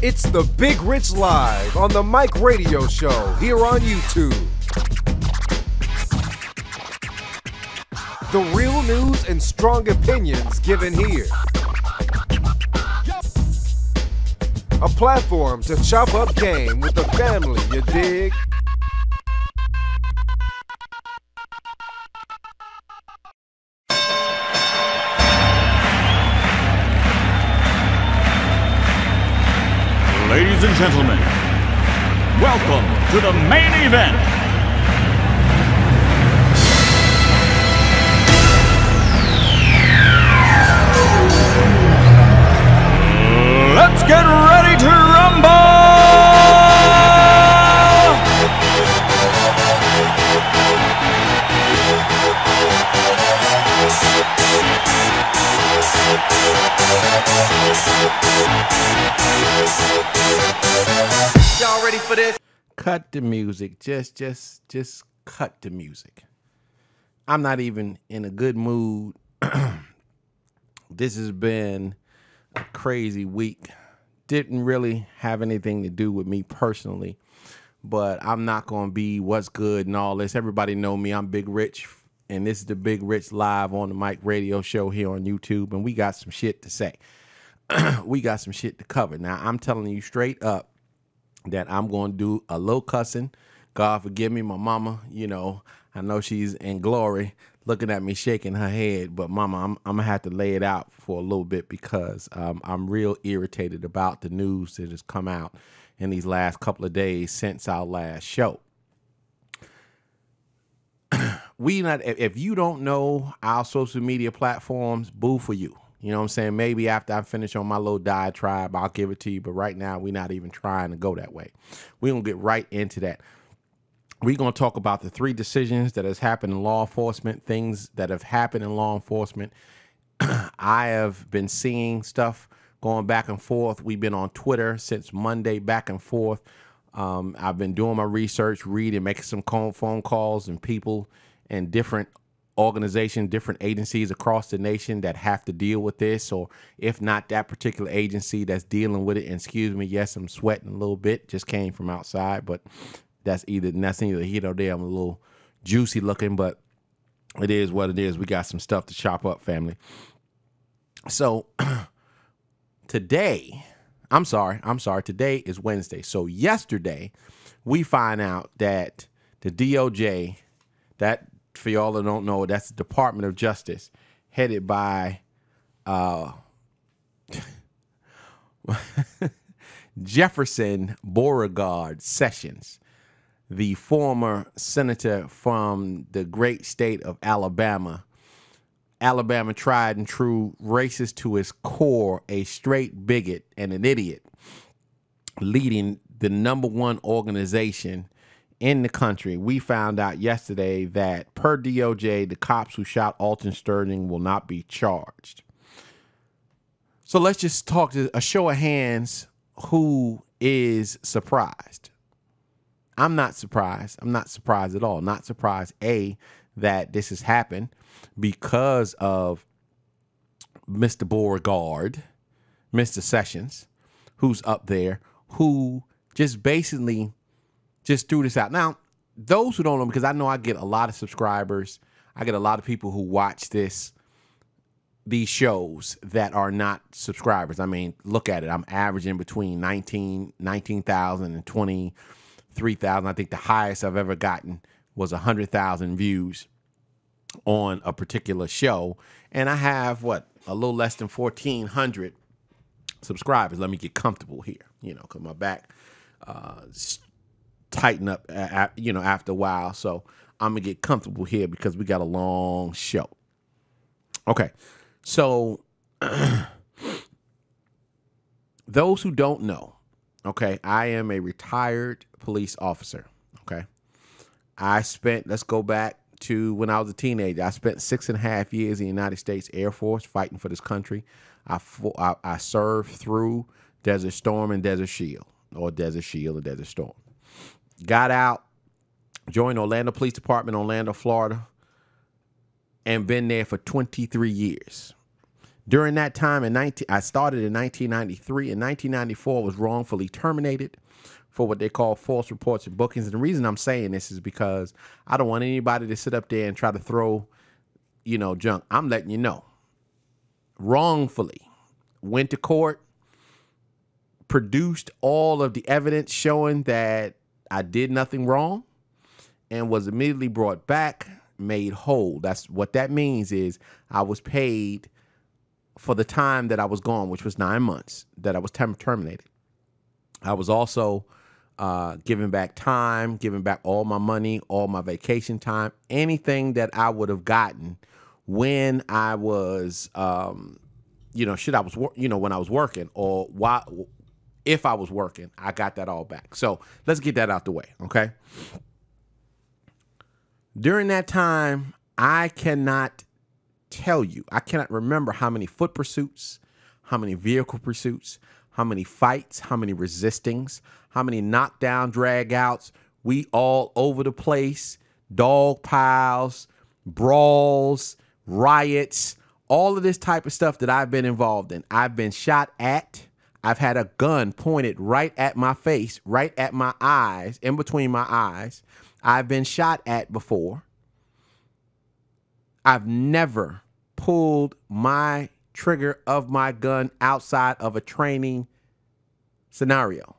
It's the Big Rich Live on the Mike Radio Show here on YouTube. The real news and strong opinions given here. A platform to chop up game with the family, you dig? Ladies and gentlemen, welcome to the main event. Let's get ready to rumble! Y'all ready for this? Cut the music. Just cut the music. I'm not even in a good mood. This has been a crazy week. Didn't really have anything to do with me personally, but I'm not going to be what's good and all this. Everybody know me. I'm Big Rich, and this is the Big Rich Live on the Mike Radio Show here on YouTube, and we got some shit to say. We got some shit to cover. Now, I'm telling you straight up that I'm going to do a little cussing. God forgive me, my mama, you know, I know she's in glory looking at me shaking her head, but mama, I'm going to have to lay it out for a little bit because I'm real irritated about the news that has come out in these last couple of days since our last show. If you don't know our social media platforms, boo for you. You know what I'm saying? Maybe after I finish on my little diatribe, I'll give it to you. But right now, we're not even trying to go that way. We're going to get right into that. We're going to talk about the 3 decisions that has happened in law enforcement, things that have happened in law enforcement. I have been seeing stuff going back and forth. We've been on Twitter since Monday, back and forth. I've been doing my research, reading, making some phone calls and people and different organizations, different agencies across the nation that have to deal with this, or if not that particular agency that's dealing with it. And excuse me, yes, I'm sweating a little bit, just came from outside, but that's neither here nor there. I'm a little juicy looking, but it is what it is. We got some stuff to chop up, family. So today is Wednesday. So yesterday we find out that the DOJ, that for y'all that don't know, that's the Department of Justice, headed by Jefferson Beauregard Sessions, the former senator from the great state of Alabama. Alabama tried and true, racist to his core, a straight bigot and an idiot, leading the #1 organization in the country. We found out yesterday that per DOJ, the cops who shot Alton Sterling will not be charged. So let's just talk to a show of hands. Who is surprised? I'm not surprised. I'm not surprised at all. Not surprised, A, that this has happened because of Mr. Beauregard, Mr. Sessions, who's up there, who just basically just threw this out. Now, those who don't know, because I know I get a lot of subscribers, I get a lot of people who watch these shows that are not subscribers. I mean, look at it. I'm averaging between 19,000 and 23,000. I think the highest I've ever gotten was 100,000 views on a particular show. And I have, a little less than 1,400 subscribers. Let me get comfortable here, because my back tighten up, after a while. So I'm going to get comfortable here because we got a long show. Okay. So those who don't know, okay, I am a retired police officer. Okay. Let's go back to when I was a teenager. I spent 6.5 years in the United States Air Force fighting for this country. I served through Desert Storm and Desert Shield, or Desert Shield or Desert Storm. Got out, joined Orlando Police Department, Orlando, Florida, and been there for 23 years. During that time, I started in 1993. In 1994, I was wrongfully terminated for what they call false reports and bookings. And the reason I'm saying this is because I don't want anybody to sit up there and try to throw, junk. I'm letting you know. Wrongfully went to court, produced all of the evidence showing that I did nothing wrong, and was immediately brought back, made whole. That's what that means is I was paid for the time that I was gone, which was 9 months that I was terminated. I was also giving back time, giving back all my money, all my vacation time, anything that I would have gotten when I was, when I was working or if I was working, I got that all back. So let's get that out the way, okay? During that time, I cannot remember how many foot pursuits, how many vehicle pursuits, how many fights, how many resistings, how many knockdown, drag outs. We all over the place, dog piles, brawls, riots, all of this type of stuff that I've been involved in. I've been shot at. I've had a gun pointed right at my face, right at my eyes, in between my eyes. I've been shot at before. I've never pulled my trigger of my gun outside of a training scenario.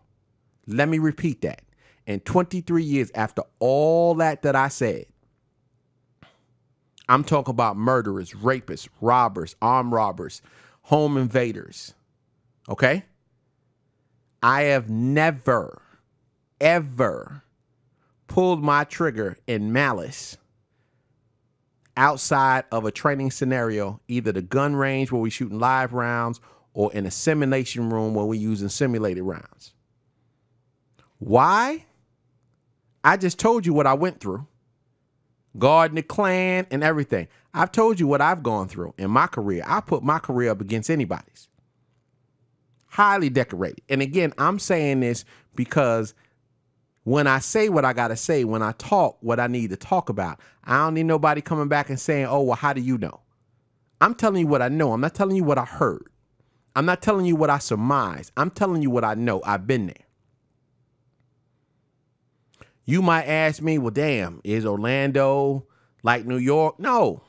Let me repeat that. In 23 years after all that I said, I'm talking about murderers, rapists, robbers, armed robbers, home invaders. Okay? I have never, ever pulled my trigger in malice outside of a training scenario, either the gun range where we're shooting live rounds or in a simulation room where we're using simulated rounds. Why? I just told you what I went through. Guarding the Klan and everything. I've told you what I've gone through in my career. I put my career up against anybody's. Highly decorated. And again, I'm saying this because when I say what I got to say, when I talk what I need to talk about, I don't need nobody coming back and saying, oh, well, how do you know? I'm telling you what I know. I'm not telling you what I heard. I'm not telling you what I surmise. I'm telling you what I know. I've been there. You might ask me, well, damn, is Orlando like New York? No.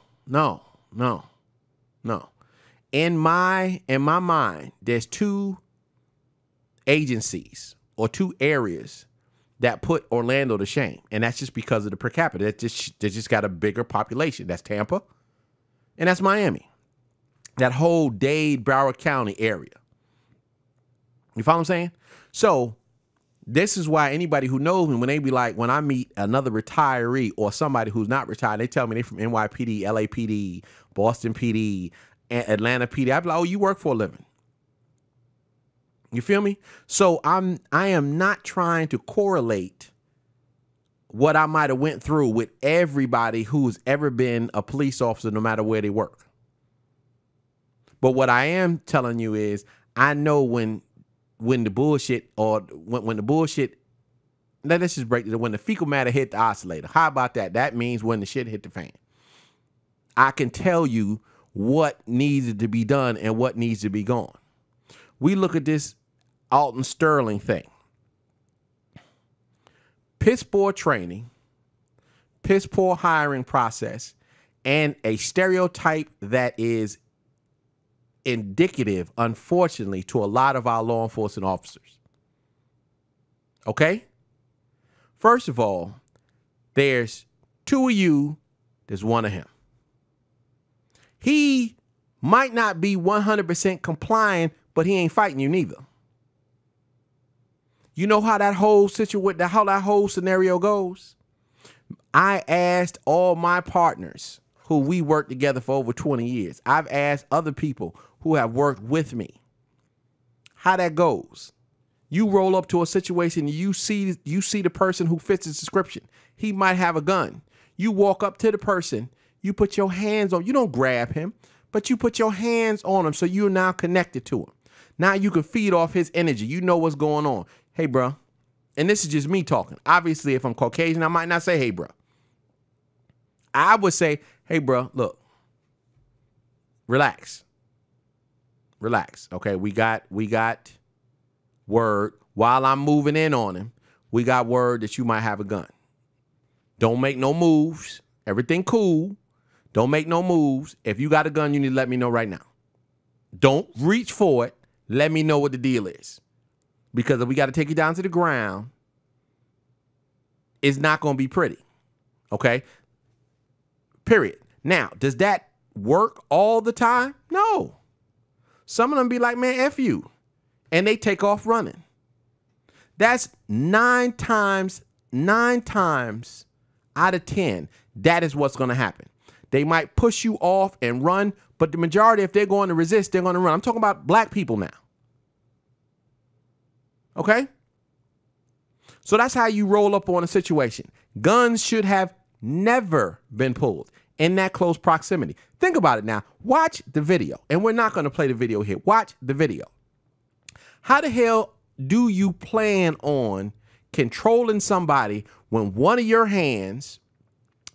In my mind, there's two agencies or two areas that put Orlando to shame. And that's just because of the per capita. They just got a bigger population. That's Tampa and that's Miami. That whole Dade, Broward County area. You follow what I'm saying? So this is why anybody who knows me, when they be like, when I meet another retiree or somebody who's not retired, they tell me they from NYPD, LAPD, Boston PD, Atlanta PD. I be like, oh, you work for a living. You feel me? So I am not trying to correlate what I might have went through with everybody who's ever been a police officer, no matter where they work. But what I am telling you is I know when the bullshit or when the bullshit, let's just break it. When the fecal matter hit the oscillator. How about that? That means when the shit hit the fan. I can tell you what needed to be done and what needs to be gone. We look at this Alton Sterling thing. Piss poor training, piss poor hiring process, and a stereotype that is indicative, unfortunately, to a lot of our law enforcement officers. Okay? First of all, there's two of you, there's one of him. He might not be 100% compliant, but he ain't fighting you neither. You know how that whole situation, how that whole scenario goes? I asked all my partners who we worked together for over 20 years. I've asked other people who have worked with me how that goes. You roll up to a situation, you see the person who fits the description. He might have a gun. You walk up to the person, you put your hands on, you don't grab him, but you put your hands on him so you're now connected to him. Now you can feed off his energy. You know what's going on. Hey, bro. And this is just me talking. Obviously, if I'm Caucasian, I might not say, hey, bro. I would say, hey, bro, look, relax. Relax. Okay, we got word while I'm moving in on him. We got word that you might have a gun. Don't make no moves. Everything cool. Don't make no moves. If you got a gun, you need to let me know right now. Don't reach for it. Let me know what the deal is. Because if we got to take you down to the ground, it's not going to be pretty. Okay? Period. Now, does that work all the time? No. Some of them be like, man, F you. And they take off running. That's 9 times out of 10, that is what's going to happen. They might push you off and run, but the majority, if they're going to resist, they're going to run. I'm talking about black people now. Okay? So that's how you roll up on a situation. Guns should have never been pulled in that close proximity. Think about it now. Watch the video. And we're not going to play the video here. Watch the video. How the hell do you plan on controlling somebody when one of your hands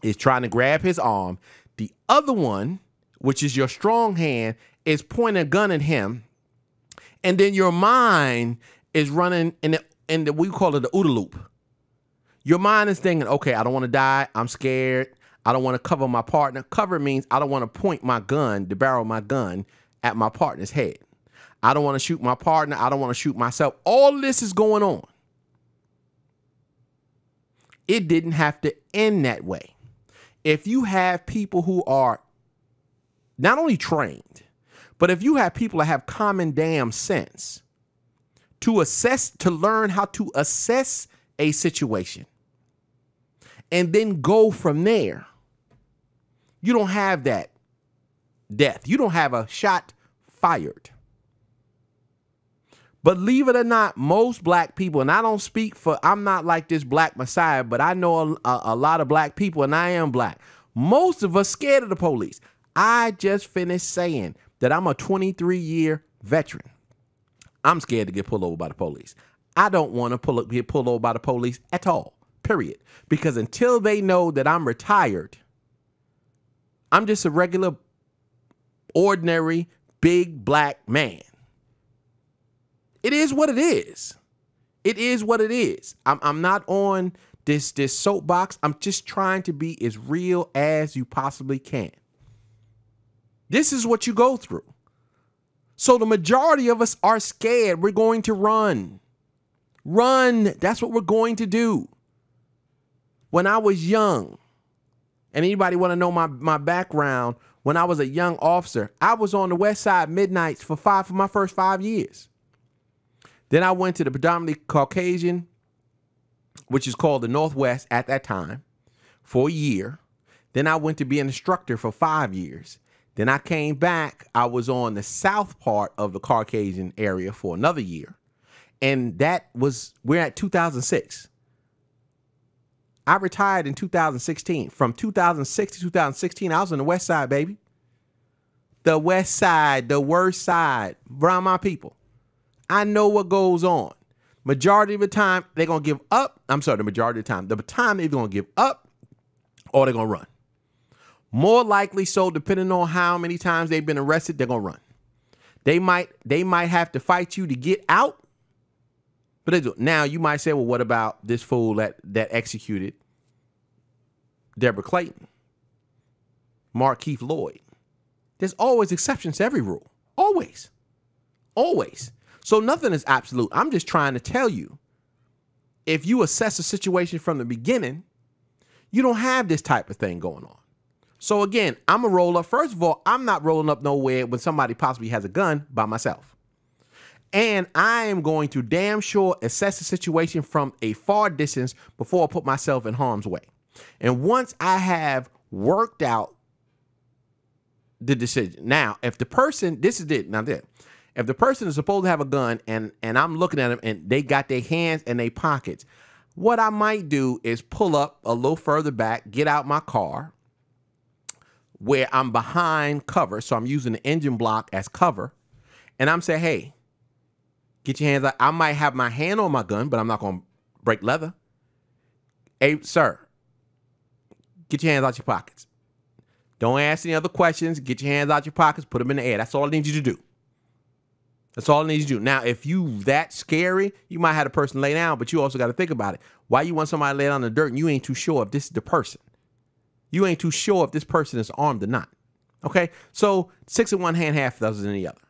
is trying to grab his arm, the other one, which is your strong hand, is pointing a gun at him, and then your mind is running in the we call it the OODA loop. Your mind is thinking, okay, I don't want to die. I'm scared. I don't want to cover my partner. Cover means I don't want to point my gun, the barrel of my gun, at my partner's head. I don't want to shoot my partner. I don't want to shoot myself. All this is going on. It didn't have to end that way. If you have people who are not only trained, but if you have people that have common damn sense to learn how to assess a situation and then go from there, you don't have that death. You don't have a shot fired. But believe it or not, most black people, and I don't speak for, I'm not like this black messiah, but I know a lot of black people, and I am black. Most of us scared of the police. I just finished saying that I'm a 23-year veteran. I'm scared to get pulled over by the police. I don't want to get pulled over by the police at all, period. Because until they know that I'm retired, I'm just a regular, ordinary, big black man. It is what it is. It is what it is. I'm not on this soapbox. I'm just trying to be as real as you possibly can. This is what you go through. So the majority of us are scared. We're going to run. Run. That's what we're going to do. When I was young, and anybody want to know my background, when I was a young officer, I was on the West Side midnights for my first 5 years. Then I went to the predominantly Caucasian, which is called the Northwest at that time, for a year. Then I went to be an instructor for 5 years. Then I came back. I was on the south part of the Caucasian area for another year. And we're at 2006. I retired in 2016. From 2006 to 2016, I was on the West Side, baby. The West Side, the worst side, around my people. I know what goes on. Majority of the time, they're going to give up. I'm sorry, the majority of the time. The time they're going to give up or they're going to run. More likely so, depending on how many times they've been arrested, they're going to run. They might have to fight you to get out. But they do. Now, you might say, well, what about this fool that executed Deborah Clayton? Mark Keith Lloyd. There's always exceptions to every rule. Always. Always. So nothing is absolute. I'm just trying to tell you, if you assess a situation from the beginning, you don't have this type of thing going on. So again, I'm a roll up. First of all, I'm not rolling up nowhere when somebody possibly has a gun by myself. And I am going to damn sure assess the situation from a far distance before I put myself in harm's way. And once I have worked out the decision. Now, if the person, this is it, now this. If the person is supposed to have a gun and I'm looking at them and they got their hands in their pockets, what I might do is pull up a little further back, get out my car where I'm behind cover. So I'm using the engine block as cover. And I'm saying, hey, get your hands out. I might have my hand on my gun, but I'm not going to break leather. Hey, sir, get your hands out your pockets. Don't ask any other questions. Get your hands out your pockets. Put them in the air. That's all I need you to do. That's all it needs to do. Now, if you that scary, you might have a person lay down, but you also got to think about it. Why you want somebody to lay down in the dirt and you ain't too sure if this is the person? You ain't too sure if this person is armed or not. Okay? So 6 in one hand, half a dozen in the other.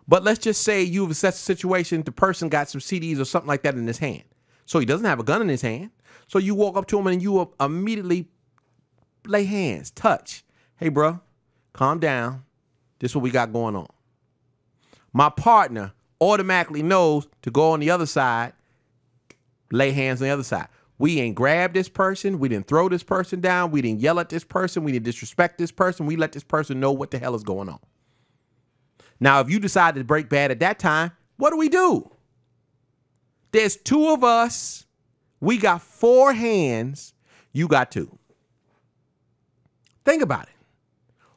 But let's just say you've assessed the situation, the person got some CDs or something like that in his hand. So he doesn't have a gun in his hand. So you walk up to him and you immediately lay hands, touch. Hey, bro, calm down. This is what we got going on. My partner automatically knows to go on the other side, lay hands on the other side. We ain't grabbed this person. We didn't throw this person down. We didn't yell at this person. We didn't disrespect this person. We let this person know what the hell is going on. Now, if you decide to break bad at that time, what do? There's 2 of us. We got 4 hands. You got 2. Think about it.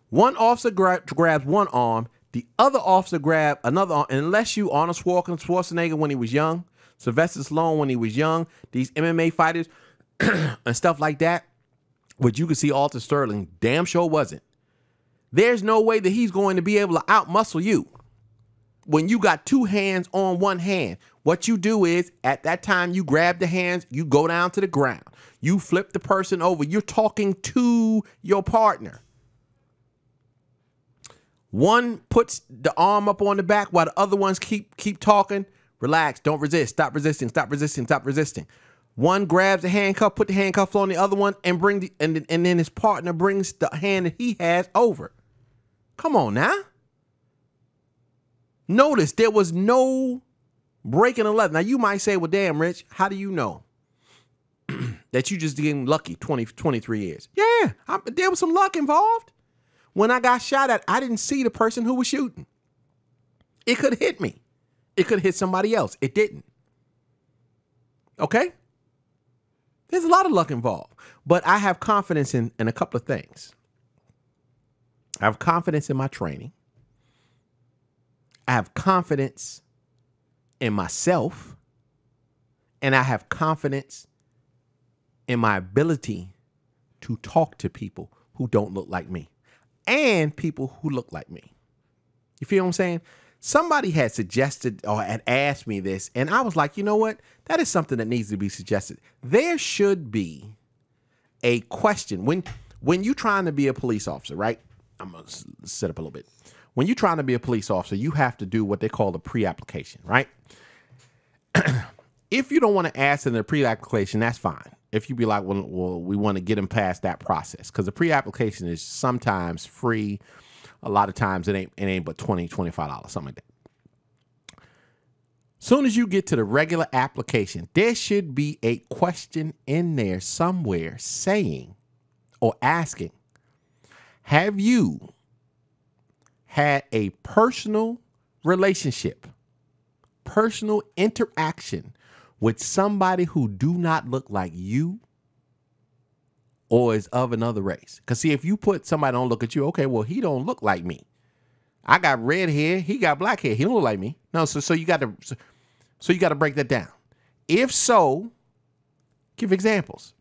One officer grabs one arm. The other officer grabs another arm. And unless you Arnold Schwarzenegger when he was young, Sylvester Stallone when he was young, these MMA fighters and stuff like that, which you can see Alton Sterling damn sure wasn't. There's no way that he's going to be able to outmuscle you. When you got 2 hands on one hand, what you do is at that time you grab the hands, you go down to the ground, you flip the person over. You're talking to your partner. One puts the arm up on the back while the other ones keep talking. Relax, don't resist, stop resisting, stop resisting, stop resisting. One grabs the handcuff, put the handcuff on the other one, and then his partner brings the hand that he has over. Come on now. Notice there was no breaking a leather. Now you might say, well, damn, Rich, how do you know that you just getting lucky 23 years? Yeah, there was some luck involved. When I got shot at, I didn't see the person who was shooting. It could have hit me. It could have hit somebody else. It didn't. Okay? There's a lot of luck involved. But I have confidence in a couple of things. I have confidence in my training. I have confidence in myself. And I have confidence in my ability to talk to people who don't look like me and people who look like me. You feel what I'm saying? Somebody had suggested or had asked me this, and I was like, you know what? That is something that needs to be suggested. There should be a question. When you're trying to be a police officer, right? I'm going to set up a little bit. When you're trying to be a police officer, you have to do what they call the pre-application, right? If you don't want to ask in the pre-application, that's fine. If you be like, well, we want to get them past that process, because the pre-application is sometimes free. A lot of times it ain't but $20, $25, something like that. Soon as you get to the regular application, there should be a question in there somewhere saying or asking, have you had a personal relationship, personal interaction with somebody who do not look like you or is of another race? Because see, if you put somebody don't look at you, okay, well, he don't look like me. I got red hair, he got black hair, he don't look like me. No, so you got to break that down. If so, give examples.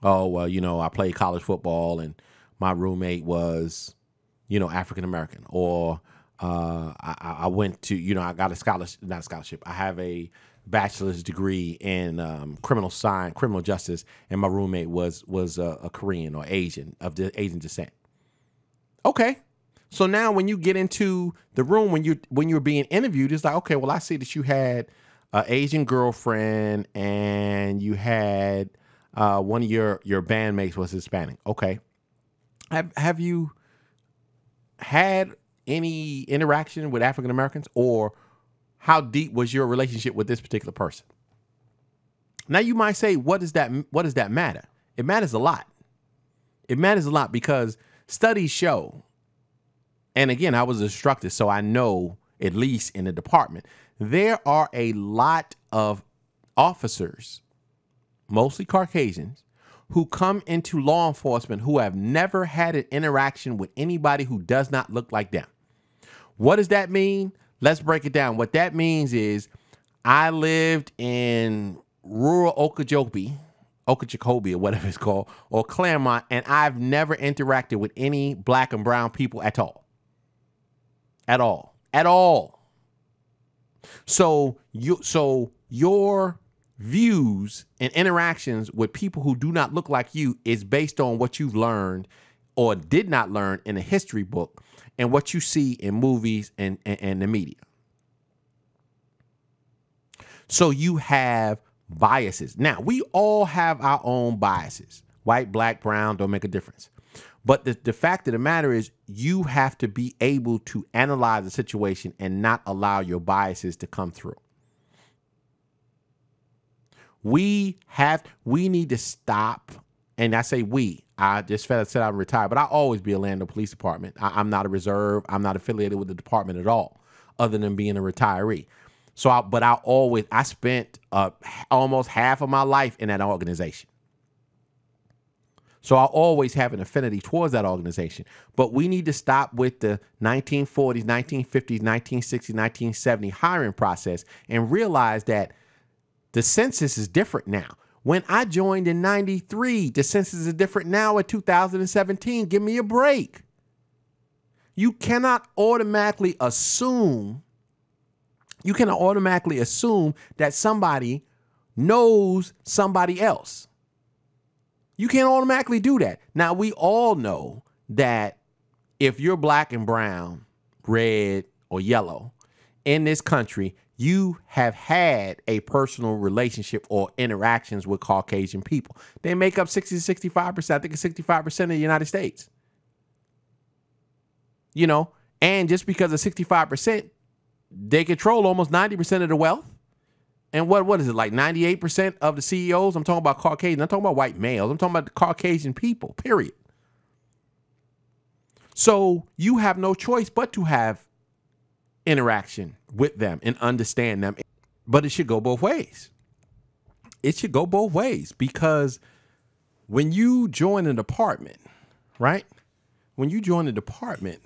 Oh, well, I played college football and my roommate was, African American, or I went to, I got a scholarship, not a scholarship. I have a bachelor's degree in criminal science, criminal justice, and my roommate was a Korean or Asian, of the Asian descent. Okay, so now when you get into the room, when you're being interviewed, it's like, okay, well, I see that you had an Asian girlfriend and you had one of your bandmates was Hispanic. Okay, have you had any interaction with African Americans, or how deep was your relationship with this particular person? Now you might say, what does that matter? It matters a lot. It matters a lot because studies show, and again, I was instructed, so I know, at least in the department, there are a lot of officers, mostly Caucasians, who come into law enforcement who have never had an interaction with anybody who does not look like them. What does that mean? Let's break it down. What that means is I lived in rural Okeechobee, or whatever it's called, or Claremont, and I've never interacted with any black and brown people at all. At all. at all. So your views and interactions with people who do not look like you is based on what you've learned or did not learn in a history book and what you see in movies and the media. So you have biases. Now, we all have our own biases. White, black, brown, don't make a difference. But the fact of the matter is you have to be able to analyze the situation and not allow your biases to come through. We need to stop, and I say I just said I'm retired, but I'll always be a Orlando Police Department. I'm not a reserve. I'm not affiliated with the department at all, other than being a retiree. So, I spent almost half of my life in that organization. So I always have an affinity towards that organization. But we need to stop with the 1940s, 1950s, 1960s, 1970 hiring process and realize that the census is different now. When I joined in 93, the census is different now in 2017. Give me a break. You cannot automatically assume that somebody knows somebody else. You can't automatically do that. Now, we all know that if you're black and brown, red or yellow in this country, you have had a personal relationship or interactions with Caucasian people. They make up 60 to 65%. I think it's 65% of the United States. You know, and just because of 65%, they control almost 90% of the wealth. And what is it, like 98% of the CEOs? I'm talking about Caucasian. I'm talking about white males. I'm talking about the Caucasian people, period. So you have no choice but to have interaction with them and understand them. But it should go both ways. It should go both ways, because when you join a department, right? When you join a department,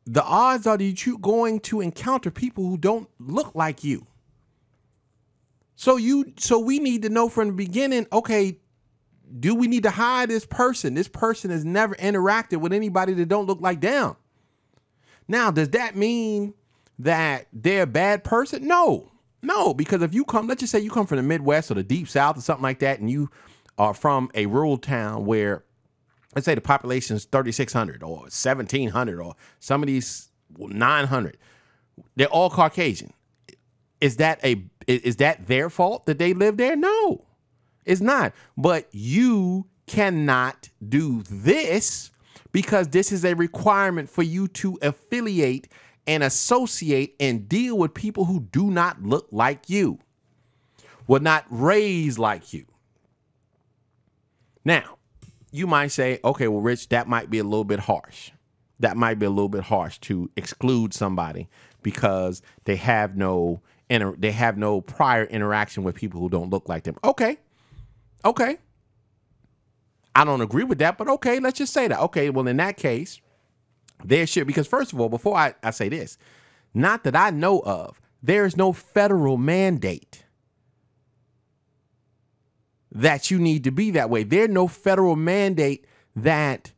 the odds are that you're going to encounter people who don't look like you. So we need to know from the beginning, okay, do we need to hire this person? This person has never interacted with anybody that don't look like them. Now, does that mean that they're a bad person? No, because if you come, let's just say you come from the Midwest or the Deep South or something like that, and you are from a rural town where, let's say the population is 3,600 or 1,700 or some of these 900, they're all Caucasian. Is that their fault that they live there? No, it's not. But you cannot do this because this is a requirement for you to affiliate and associate and deal with people who do not look like you, were not raised like you. Now, you might say, okay, well, Rich, that might be a little bit harsh. That might be a little bit harsh to exclude somebody because they have no prior interaction with people who don't look like them. Okay. I don't agree with that, but okay, let's just say that. Okay, well, in that case, there should, because first of all, before I say this, not that I know of, there is no federal mandate that you need to be that way. There's no federal mandate that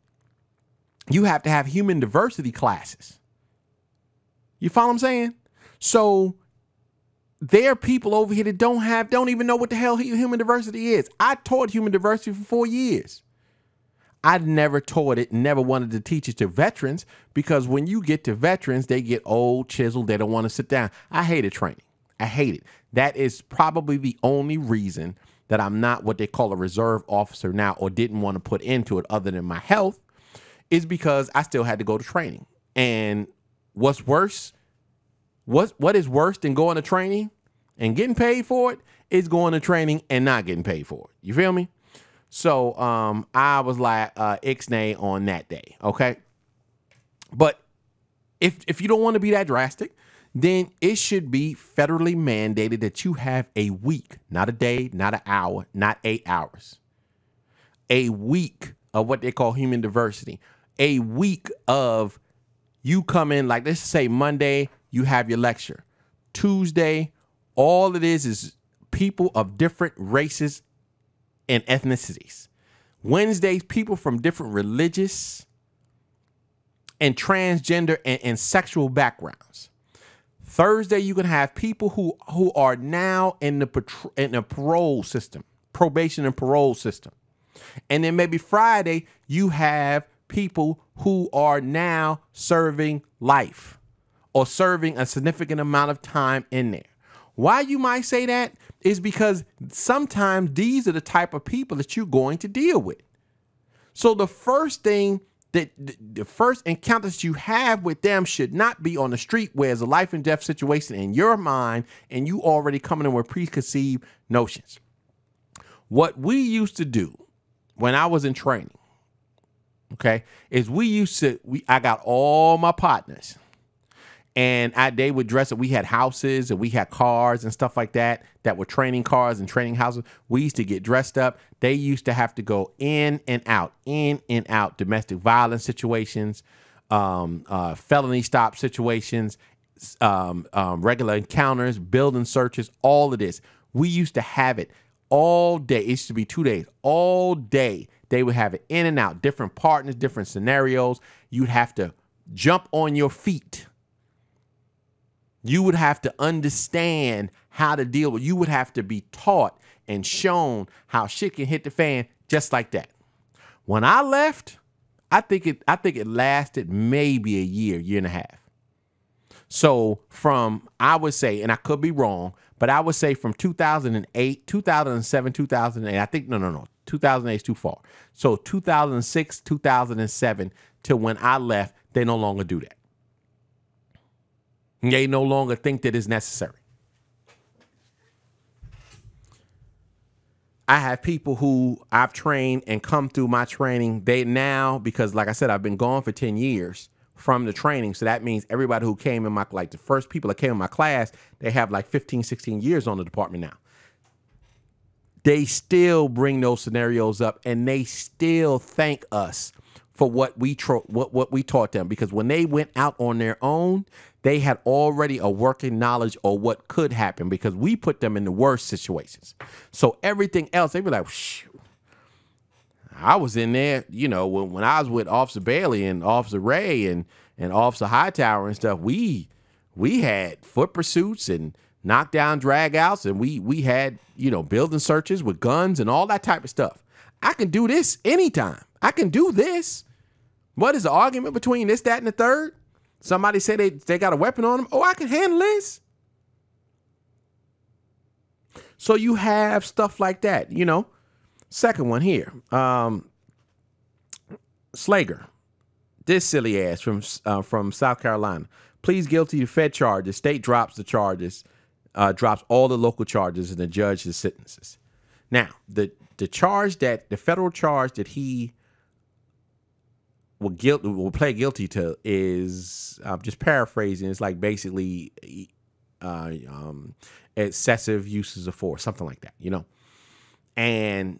you have to have human diversity classes. You follow what I'm saying? So there are people over here that don't even know what the hell human diversity is. I taught human diversity for 4 years. I never taught it, never wanted to teach it to veterans, because when you get to veterans, they get old, chiseled, they don't want to sit down. I hated training. I hate it. That is probably the only reason that I'm not what they call a reserve officer now, or didn't want to put into it other than my health, is because I still had to go to training. And what's worse, what is worse than going to training and getting paid for it is going to training and not getting paid for it. You feel me? So I was like ixnay on that day, okay? But if you don't want to be that drastic, then it should be federally mandated that you have a week, not a day, not an hour, not 8 hours. A week of what they call human diversity. A week of you come in, like let's say Monday, you have your lecture. Tuesday, all it is people of different races and ethnicities. Wednesdays, people from different religious and transgender and sexual backgrounds. Thursday, you can have people who are now in the parole system, probation and parole system. And then maybe Friday, you have people who are now serving life or serving a significant amount of time in there. Why you might say that is because sometimes these are the type of people that you're going to deal with. So the first thing that the first encounters you have with them should not be on the street where it's a life and death situation in your mind and you already coming in with preconceived notions. What we used to do when I was in training, okay, is I got all my partners and they would dress up. We had houses and we had cars and stuff like that were training cars and training houses. We used to get dressed up. They used to have to go in and out, domestic violence situations, felony stop situations, regular encounters, building searches, all of this. We used to have it all day. It used to be 2 days, all day. They would have it in and out, different partners, different scenarios. You'd have to jump on your feet. You would have to understand how to deal with. You would have to be taught and shown how shit can hit the fan just like that. When I left, I think it lasted maybe a year and a half. So I would say, and I could be wrong, but I would say from 2008, 2007, 2008, I think, no, 2008 is too far. So 2006, 2007 to when I left, they no longer do that. They no longer think that it's necessary. I have people who I've trained and come through my training. They now, because like I said, I've been gone for 10 years from the training. So that means everybody who came in the first people that came in my class, they have like 15, 16 years on the department now. They still bring those scenarios up and they still thank us for what we taught them, because when they went out on their own, they had already a working knowledge of what could happen because we put them in the worst situations. So everything else, they be like, shh, I was in there, when I was with Officer Bailey and Officer Ray and Officer Hightower and stuff, we had foot pursuits and knockdown drag-outs, and we had, building searches with guns and all that type of stuff. I can do this anytime. I can do this. What is the argument between this, that, and the third? Somebody say they got a weapon on them. Oh, I can handle this. So you have stuff like that, Second one here. Slagger. This silly ass from South Carolina. Pleads guilty to Fed charges. State drops the charges, drops all the local charges, and the judge the sentences. Now, the federal charge that he will play guilty to is, I'm just paraphrasing, it's like basically excessive uses of force, something like that, And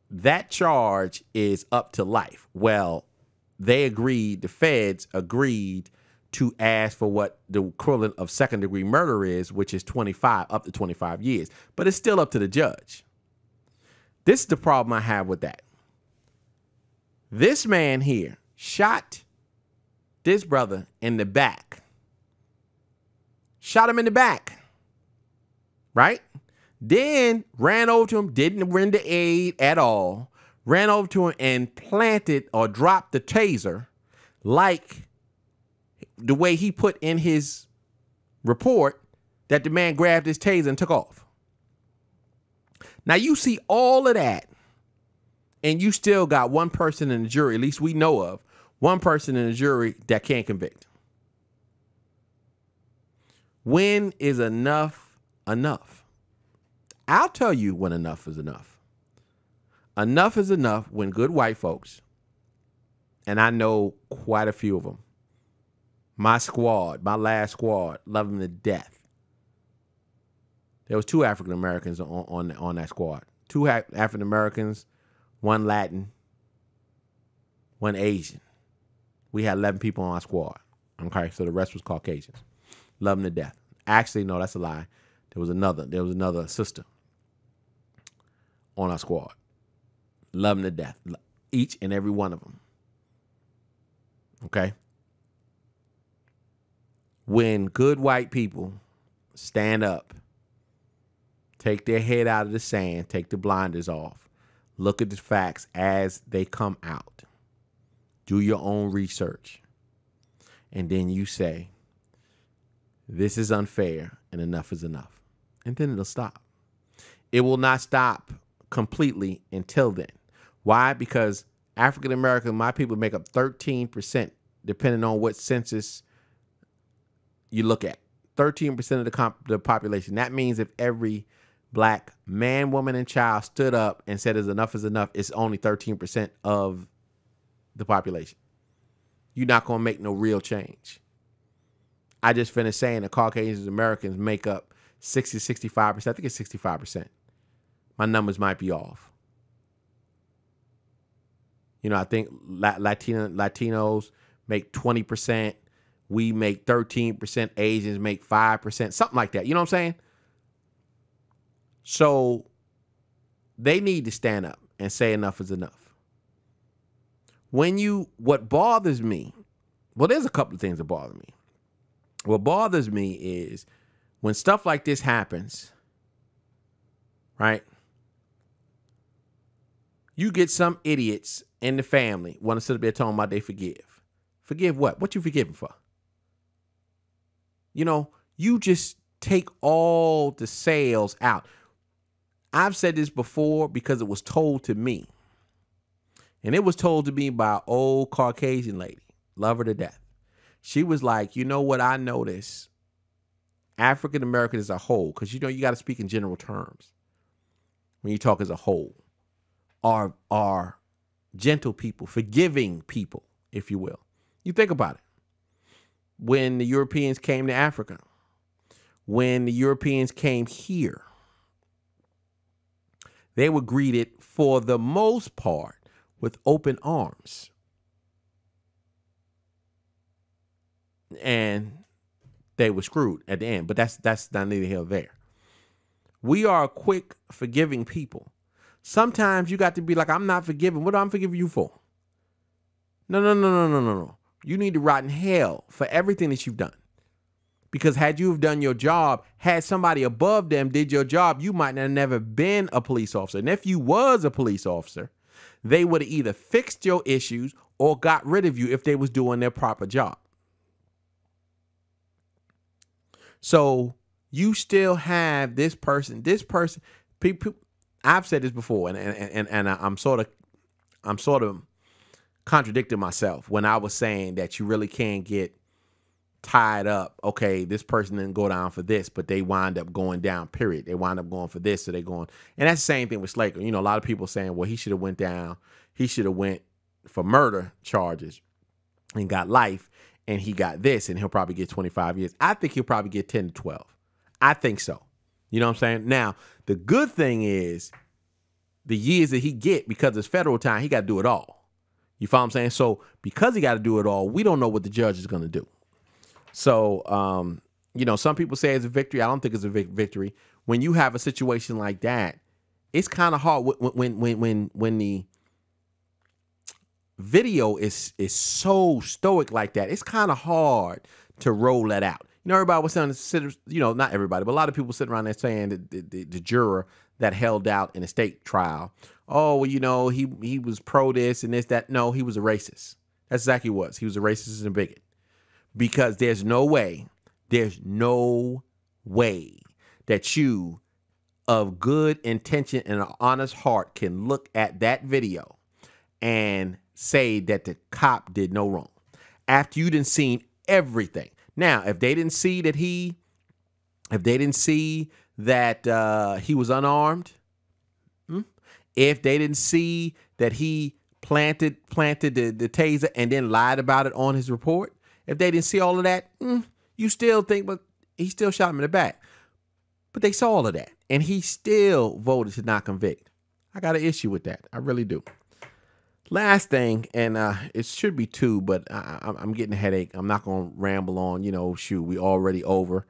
that charge is up to life. Well, the feds agreed to ask for what the equivalent of second-degree murder is, which is up to 25 years. But it's still up to the judge. This is the problem I have with that. This man here shot this brother in the back. Shot him in the back. Right? Then ran over to him, didn't render aid at all. Ran over to him and planted or dropped the taser like the way he put in his report that the man grabbed his taser and took off. Now you see all of that, and you still got one person in the jury, at least we know of, one person in the jury that can't convict. When is enough enough? I'll tell you when enough is enough. Enough is enough when good white folks, and I know quite a few of them, my last squad, love them to death. There was 2 African Americans on that squad. 2 African Americans, 1 Latin, 1 Asian. We had 11 people on our squad. Okay, so the rest was Caucasians. Love them to death. Actually, no, that's a lie. There was another sister on our squad. Love them to death. Each and every one of them. Okay, when good white people stand up, take their head out of the sand, take the blinders off, look at the facts as they come out, do your own research, and then you say, this is unfair and enough is enough. And then it'll stop. It will not stop completely until then. Why? Because African American, my people make up 13%, depending on what census you look at. 13% of the population. That means if every black man, woman, and child stood up and said is enough, it's only 13% of the population. You're not going to make no real change. I just finished saying that Caucasian Americans make up 60, 65%. I think it's 65%. My numbers might be off. You know, I think Latinos make 20%. We make 13%. Asians make 5%. Something like that. You know what I'm saying? So they need to stand up and say enough is enough. What bothers me, well, there's a couple of things that bother me. What bothers me is when stuff like this happens, right? You get some idiots in the family want to sit up there talking about they forgive. Forgive what? What you forgiving for? You know, you just take all the sales out. I've said this before because it was told to me. And it was told to me by an old Caucasian lady. Love her to death. She was like, you know what I notice? African American as a whole, because you know you got to speak in general terms when you talk as a whole, are gentle people, forgiving people, if you will. You think about it. When the Europeans came to Africa, when the Europeans came here, they were greeted for the most part with open arms. And they were screwed at the end. But that's not neither here nor there. We are quick forgiving people. Sometimes you got to be like, I'm not forgiving. What am I forgiving you for? No. You need to rot in hell for everything that you've done. Because had you have done your job, had somebody above them did your job, you might have never been a police officer. And if you was a police officer, they would have either fixed your issues or got rid of you if they was doing their proper job. So you still have this person, people. I've said this before, and I'm sort of contradicting myself when I was saying that you really can't get tied up. Okay, this person didn't go down for this, but they wind up going down, period. They wind up going for this, so they going. And that's the same thing with Slagger. You know, a lot of people saying, well, he should have went down. He should have went for murder charges and got life, and he got this, and he'll probably get 25 years. I think he'll probably get 10 to 12. I think so. You know what I'm saying? Now, the good thing is the years that he get, because it's federal time, he got to do it all. You follow what I'm saying? So because he got to do it all, we don't know what the judge is going to do. So, you know, some people say it's a victory. I don't think it's a victory. When you have a situation like that, it's kind of hard when the video is so stoic like that. It's kind of hard to roll that out. You know, everybody was saying, you know, not everybody, but a lot of people sitting around there saying that the juror that held out in a state trial, oh, well, you know, he was pro this and this, that. No, he was a racist. That's exactly what he was. He was a racist and a bigot. Because there's no way that you of good intention and an honest heart can look at that video and say that the cop did no wrong after you didn't seen everything. Now, if they didn't see that he was unarmed, if they didn't see that he planted the taser and then lied about it on his report, if they didn't see all of that, you still think, but he still shot him in the back. But they saw all of that, and he still voted to not convict. I got an issue with that. I really do. Last thing, and it should be two, but I'm getting a headache. I'm not going to ramble on. You know, shoot, we already over.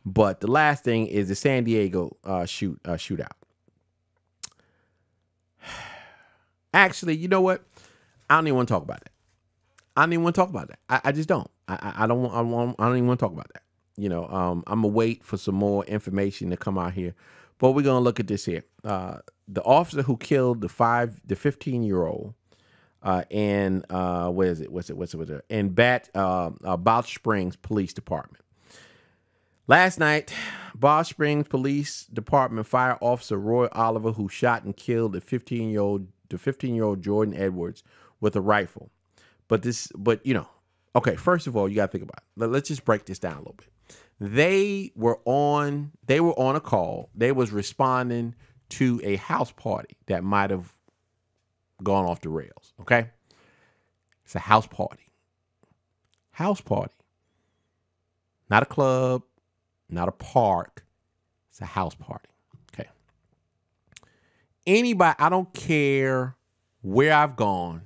But the last thing is the San Diego shootout. Actually, you know what? I don't even want to talk about it. I don't even want to talk about that. I just don't. I don't even want to talk about that. I'm gonna wait for some more information to come out here, but we're gonna look at this here. The officer who killed the 15-year-old in in Balch Springs Police Department. Last night, Balch Springs Police Department Fire Officer Roy Oliver, who shot and killed the 15-year-old Jordan Edwards with a rifle. Okay, first of all, you gotta think about it. Let's just break this down a little bit. They were on a call. They was responding to a house party that might have gone off the rails. Okay, it's a house party. House party, not a club, not a park. It's a house party. Okay. Anybody, I don't care where I've gone.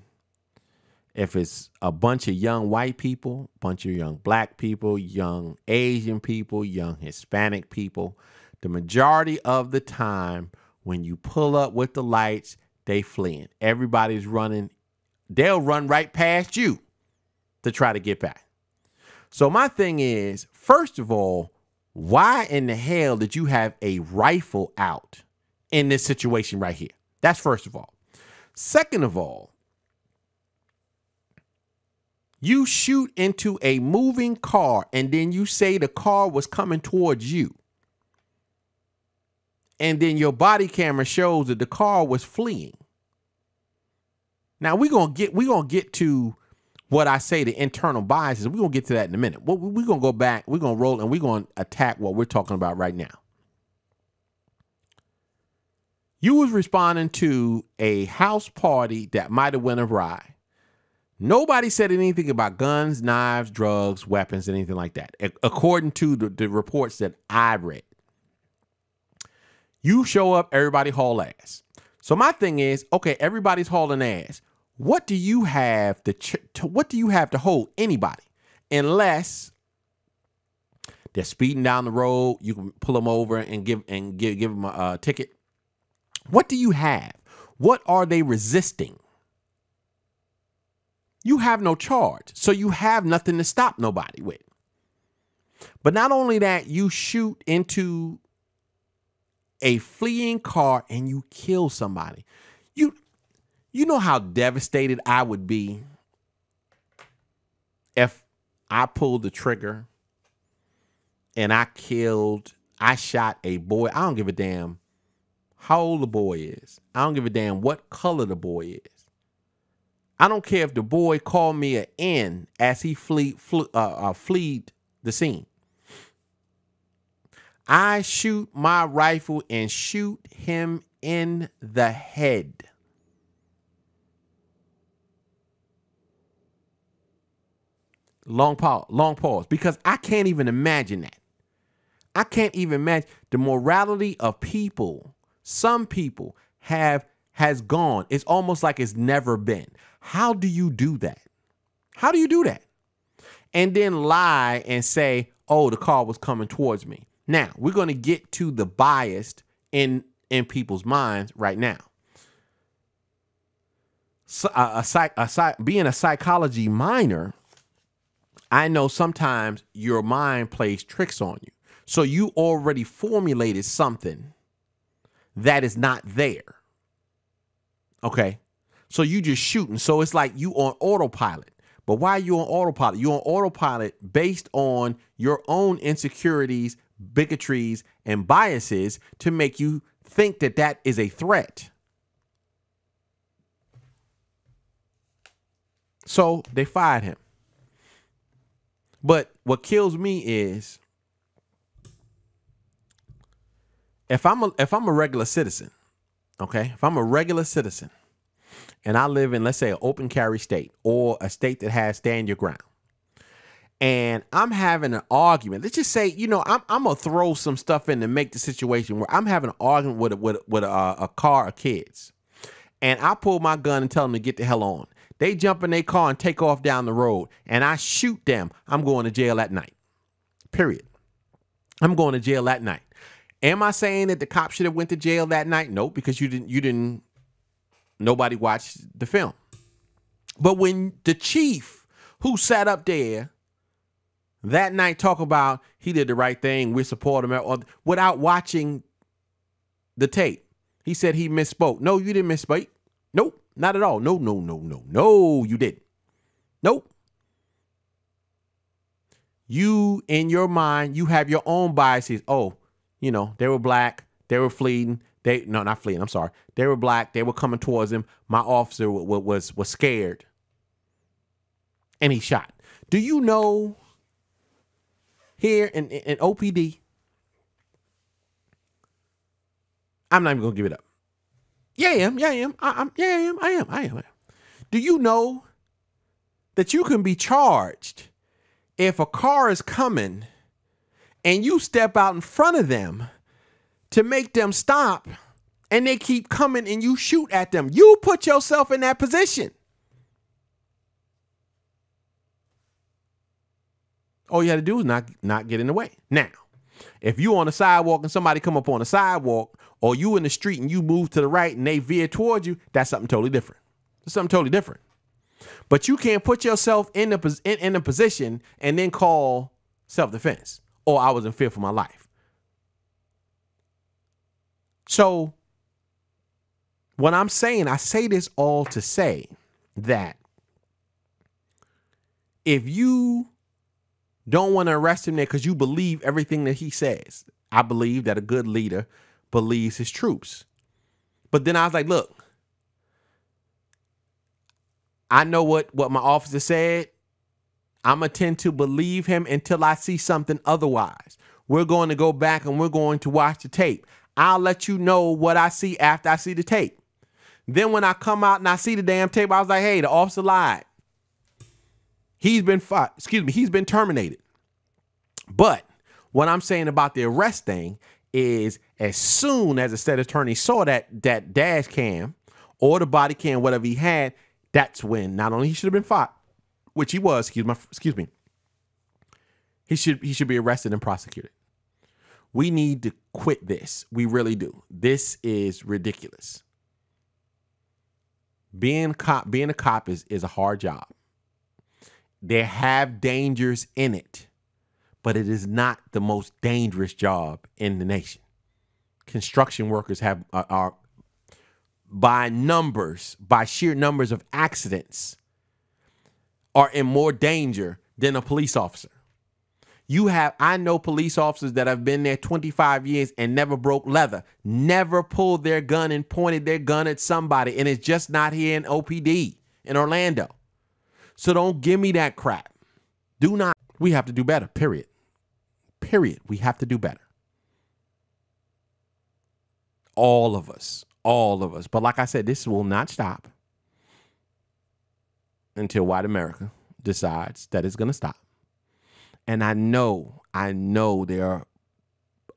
If it's a bunch of young white people, bunch of young black people, young Asian people, young Hispanic people, the majority of the time when you pull up with the lights, they fleeing. Everybody's running. They'll run right past you to try to get back. So my thing is, first of all, why in the hell did you have a rifle out in this situation right here? That's first of all. Second of all, you shoot into a moving car and then you say the car was coming towards you. And then your body camera shows that the car was fleeing. Now we're gonna get to what I say the internal biases. We're gonna get to that in a minute. We're gonna go back, we're gonna roll, and we're gonna attack what we're talking about right now. You was responding to a house party that might have went awry. Nobody said anything about guns, knives, drugs, weapons, anything like that, according to the reports that I read. You show up, everybody haul ass. So my thing is, okay, everybody's hauling ass. What do you have to hold anybody? Unless they're speeding down the road, you can pull them over and give them a ticket. What do you have? What are they resisting? You have no charge, so you have nothing to stop nobody with. But not only that, you shoot into a fleeing car and you kill somebody. You know how devastated I would be if I pulled the trigger and I shot a boy. I don't give a damn how old the boy is. I don't give a damn what color the boy is. I don't care if the boy called me an N as he fled the scene. I shoot my rifle and shoot him in the head. Long pause, because I can't even imagine that. I can't even imagine the morality of people. Some people has gone. It's almost like it's never been. How do you do that? How do you do that? And then lie and say, oh, the car was coming towards me. Now, we're going to get to the bias in people's minds right now. So, being a psychology minor, I know sometimes your mind plays tricks on you. So you already formulated something that is not there. Okay? So you just shooting. So it's like you on autopilot. But why are you on autopilot? You're on autopilot based on your own insecurities, bigotries, and biases to make you think that that is a threat. So they fired him. But what kills me is if I'm a regular citizen, okay? If I'm a regular citizen and I live in, let's say, an open carry state or a state that has stand your ground, and I'm having an argument, let's just say, I'm going to throw some stuff in to make the situation where I'm having an argument with a car of kids, and I pull my gun and tell them to get the hell on. They jump in their car and take off down the road, and I shoot them. I'm going to jail that night. Period. I'm going to jail that night. Am I saying that the cop should have went to jail that night? No, because nobody watched the film. But when the chief who sat up there that night talk about he did the right thing, we support him, or without watching the tape. He said he misspoke. No, you didn't misspeak. Nope, not at all. No, you didn't. Nope. You, in your mind, you have your own biases. Oh, they were black. They were fleeing. Not fleeing. I'm sorry. They were black. They were coming towards him. My officer was scared. And he shot. Do you know here in OPD, I'm not even going to give it up. Yeah, I am. I am. Do you know that you can be charged if a car is coming and you step out in front of them to make them stop and they keep coming and you shoot at them? You put yourself in that position. All you had to do is not get in the way. Now, if you on the sidewalk and somebody come up on the sidewalk, or you in the street and you move to the right and they veer towards you, that's something totally different. It's something totally different. But you can't put yourself in a position and then call self-defense, or I was in fear for my life. So what I'm saying, I say this all to say that if you don't want to arrest him there because you believe everything that he says, I believe that a good leader believes his troops. But then I was like, look, I know what my officer said. I'm going to tend to believe him until I see something otherwise. We're going to go back and we're going to watch the tape. I'll let you know what I see after I see the tape. Then when I come out and I see the damn tape, I was like, hey, the officer lied. He's been terminated. But what I'm saying about the arrest thing is, as soon as the state attorney saw that dash cam or the body cam, whatever he had, that's when not only he should have been fired, which he was, excuse me, he should be arrested and prosecuted. We need to quit this. We really do. This is ridiculous. Being a cop is a hard job. There have dangers in it, but it is not the most dangerous job in the nation. Construction workers are by sheer numbers of accidents, are in more danger than a police officer. I know police officers that have been there 25 years and never broke leather, never pulled their gun and pointed their gun at somebody, and it's just not here in OPD in Orlando. So don't give me that crap. Do not. We have to do better, period. Period. We have to do better. All of us. But like I said, this will not stop until white America decides that it's going to stop. And I know there are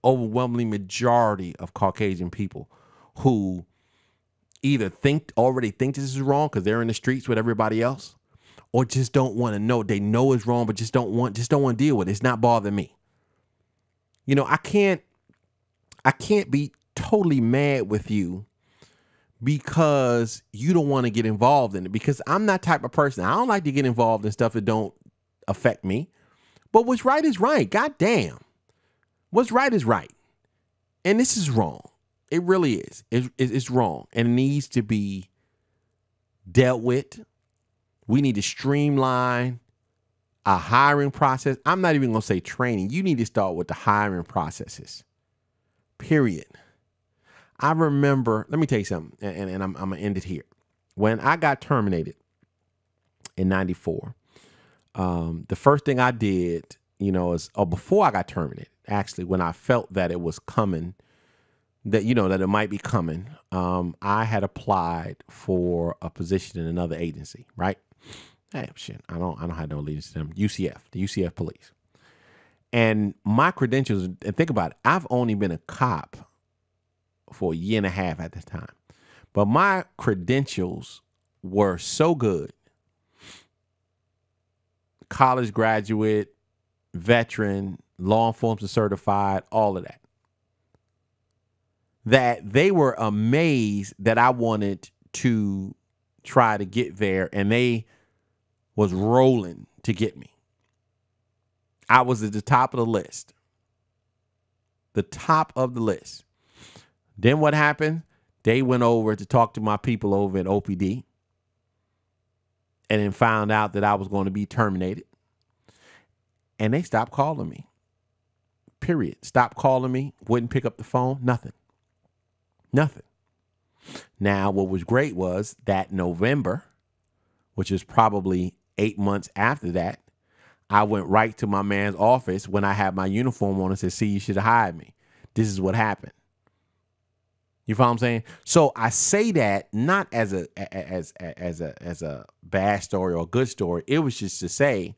overwhelmingly majority of Caucasian people who either already think this is wrong because they're in the streets with everybody else, or just don't want to know. They know it's wrong, but just don't want to deal with it. It's not bothering me. I can't be totally mad with you because you don't want to get involved in it, because I'm that type of person. I don't like to get involved in stuff that don't affect me. But what's right is right. God damn. What's right is right. And this is wrong. It really is. It's wrong. And it needs to be dealt with. We need to streamline a hiring process. I'm not even going to say training. You need to start with the hiring processes. Period. I remember, let me tell you something, and I'm going to end it here. When I got terminated in 94, the first thing I did, before I got terminated, actually, when I felt that it was coming, that it might be coming, I had applied for a position in another agency, right? Hey, shit, I don't have no allegiance to them. the UCF police. And my credentials, and think about it, I've only been a cop for a year and a half at the time. But my credentials were so good. College graduate, veteran, law enforcement certified, all of that. That they were amazed that I wanted to try to get there, and they was rolling to get me. I was at the top of the list. The top of the list. Then what happened? They went over to talk to my people over at OPD and then found out that I was going to be terminated. And they stopped calling me. Period. Stopped calling me. Wouldn't pick up the phone. Nothing. Nothing. Now, what was great was that November, which is probably 8 months after that, I went right to my man's office when I had my uniform on and said, see, you should have hired me. This is what happened. You follow what I'm saying? So I say that not as a bad story or a good story. It was just to say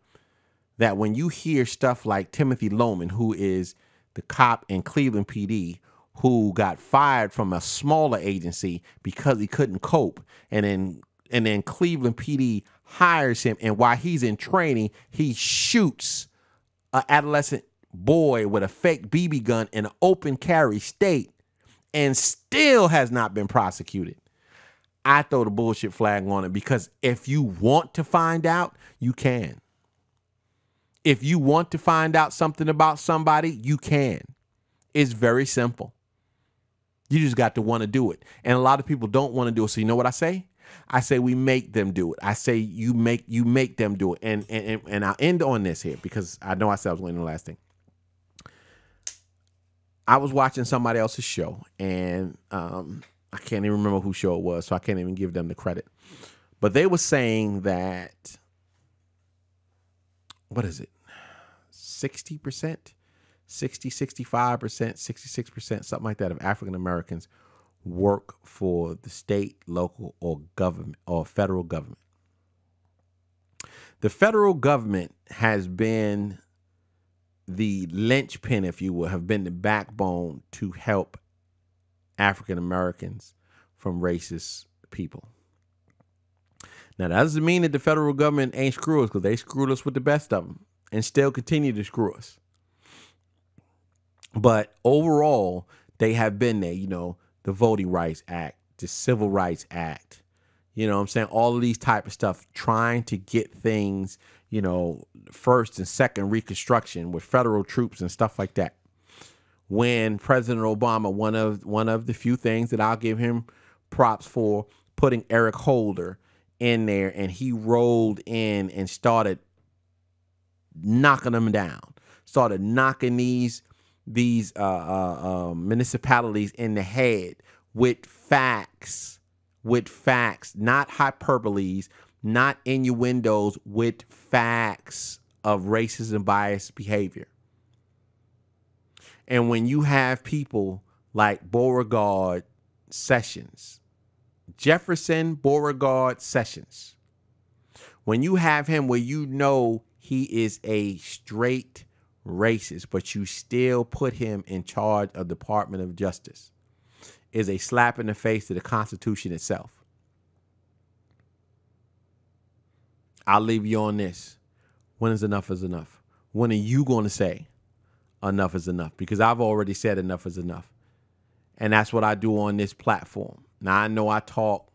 that when you hear stuff like Timothy Loman, who is the cop in Cleveland PD, who got fired from a smaller agency because he couldn't cope, and then Cleveland PD hires him, and while he's in training, he shoots an adolescent boy with a fake BB gun in an open carry state and still has not been prosecuted. I throw the bullshit flag on it, because if you want to find out, you can. If you want to find out something about somebody, you can. It's very simple. You just got to want to do it. And a lot of people don't want to do it. So you know what I say? I say we make them do it. I say you make them do it. And I'll end on this here, because I know I said I was going to the last thing. I was watching somebody else's show, and I can't even remember whose show it was, so I can't even give them the credit. But they were saying that, what is it? 60%, 60, 65%, 66%, something like that, of African Americans work for the state, local, or government, or federal government. The federal government has been the linchpin, if you will, have been the backbone to help African Americans from racist people. Now, that doesn't mean that the federal government ain't screw us, because they screwed us with the best of them and still continue to screw us. But overall, they have been there, you know, the Voting Rights Act, the Civil Rights Act, you know what I'm saying? All of these type of stuff, trying to get things, you know, first and second Reconstruction with federal troops and stuff like that. When President Obama, one of the few things that I'll give him props for, putting Eric Holder in there, and he rolled in and started knocking them down, started knocking these municipalities in the head with facts, not hyperboles, not innuendos, with facts of racist and biased behavior. And when you have people like Beauregard Sessions, Jefferson Beauregard Sessions, when you have him where you know he is a straight racist, but you still put him in charge of the Department of Justice, is a slap in the face to the Constitution itself. I'll leave you on this. When is enough is enough? When are you going to say enough is enough? Because I've already said enough is enough. And that's what I do on this platform. Now, I know I talk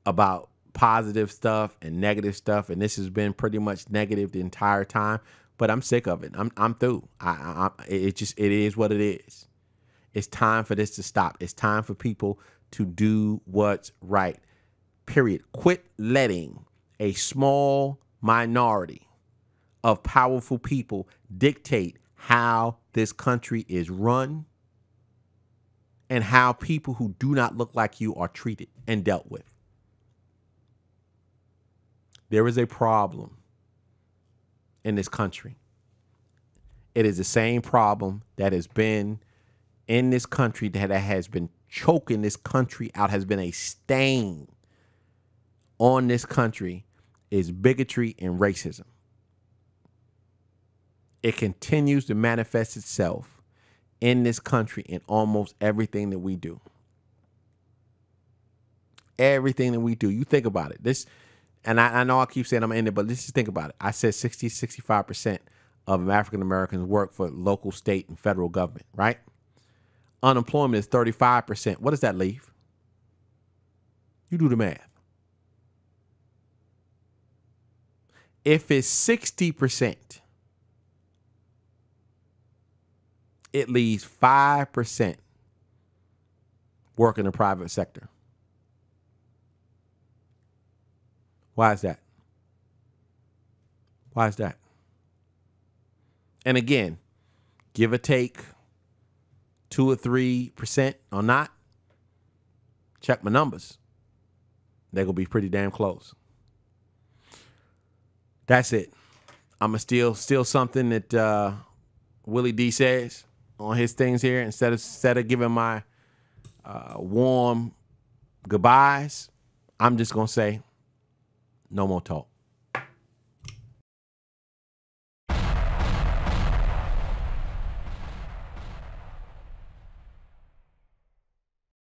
about positive stuff and negative stuff, and this has been pretty much negative the entire time, but I'm sick of it. I'm through. It is what it is. It's time for this to stop. It's time for people to do what's right. Period. Quit letting a small minority of powerful people dictate how this country is run and how people who do not look like you are treated and dealt with. There is a problem in this country. It is the same problem that has been in this country, that has been choking this country out, has been a stain on this country, is bigotry and racism. It continues to manifest itself in this country in almost everything that we do. Everything that we do. You think about it. This, and I know I keep saying I'm in it, but let's just think about it. I said 60, 65% of African Americans work for local, state, and federal government, right? Unemployment is 35%. What does that leave? You do the math. If it's 60%, it leaves 5% work in the private sector. Why is that? Why is that? And again, give or take 2 or 3% or not, check my numbers. They're going to be pretty damn close. That's it. I'm going to steal something that Willie D says on his things here. Instead of giving my warm goodbyes, I'm just going to say no more talk.